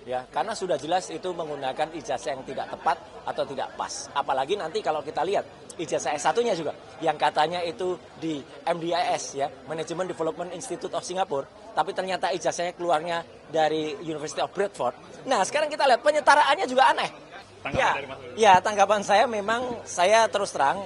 ya, karena sudah jelas itu menggunakan ijazah yang tidak tepat atau tidak pas. Apalagi nanti kalau kita lihat ijazah S1-nya juga yang katanya itu di MDIS ya, Management Development Institute of Singapore, tapi ternyata ijazahnya keluarnya dari University of Bradford. Nah, sekarang kita lihat penyetaraannya juga aneh. Tanggapan saya memang saya terus terang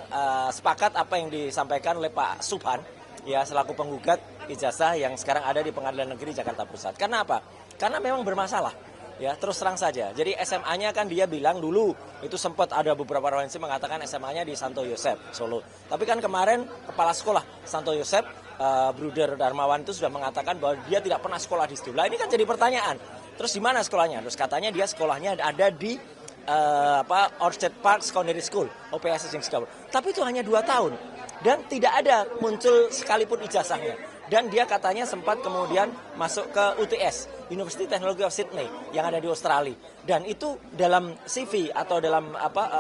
sepakat apa yang disampaikan oleh Pak Subhan ya selaku penggugat ijazah yang sekarang ada di Pengadilan Negeri Jakarta Pusat. Karena apa? Karena memang bermasalah. Ya, terus terang saja. Jadi SMA-nya kan dia bilang dulu itu sempat ada beberapa organisasi mengatakan SMA-nya di Santo Yosef Solo. Tapi kan kemarin kepala sekolah Santo Yosef Bruder Darmawan itu sudah mengatakan bahwa dia tidak pernah sekolah di situ. Lah ini kan jadi pertanyaan. Terus di mana sekolahnya? Terus katanya dia sekolahnya ada di Orchard Park Secondary School, OPS yang Singapura. Tapi itu hanya 2 tahun dan tidak ada muncul sekalipun ijazahnya. Dan dia katanya sempat kemudian masuk ke UTS, University Technology of Sydney yang ada di Australia. Dan itu dalam CV atau dalam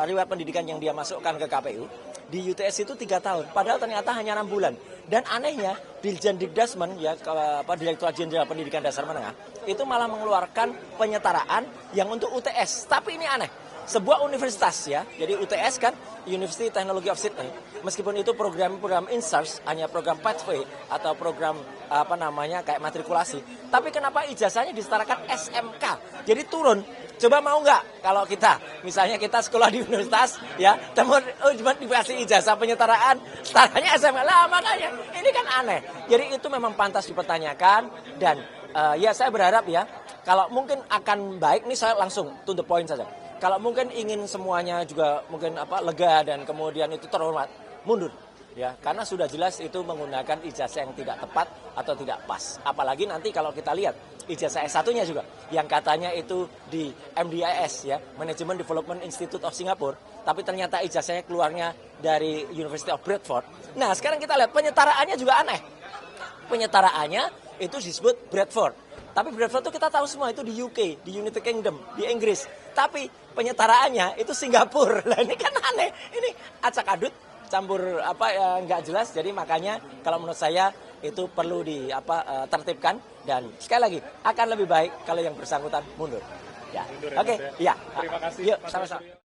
riwayat pendidikan yang dia masukkan ke KPU di UTS itu 3 tahun. Padahal ternyata hanya 6 bulan. Dan anehnya Dirjen Dikdasmen ya Direktorat Jenderal Pendidikan Dasar Menengah itu malah mengeluarkan penyetaraan yang untuk UTS. Tapi ini aneh. Sebuah universitas ya, jadi UTS kan University Technology of Sydney, meskipun itu program in-source, hanya program pathway atau program kayak matrikulasi, tapi kenapa ijazahnya disetarakan SMK, jadi turun. Coba mau nggak kalau kita, misalnya kita sekolah di universitas ya, cuma dikasih ijazah penyetaraan, setaranya SMK lah, makanya ini kan aneh. Jadi itu memang pantas dipertanyakan dan ya saya berharap ya, kalau mungkin akan baik, nih saya langsung to the point saja. Kalau mungkin ingin semuanya juga mungkin lega dan kemudian itu terhormat, mundur ya, karena sudah jelas itu menggunakan ijazah yang tidak tepat atau tidak pas. Apalagi nanti kalau kita lihat ijazah S1-nya juga yang katanya itu di MDIS ya, Management Development Institute of Singapore, tapi ternyata ijazahnya keluarnya dari University of Bradford. Nah, sekarang kita lihat penyetaraannya juga aneh. Penyetaraannya itu disebut Bradford. Tapi Bradford itu kita tahu semua itu di UK, di United Kingdom, di Inggris. Tapi penyetaraannya itu Singapura. Lah ini kan aneh. Ini acak adut, campur nggak jelas. Jadi makanya kalau menurut saya itu perlu tertibkan dan sekali lagi akan lebih baik kalau yang bersangkutan mundur. Ya. Oke, ya. Terima kasih. Yuk, sama-sama.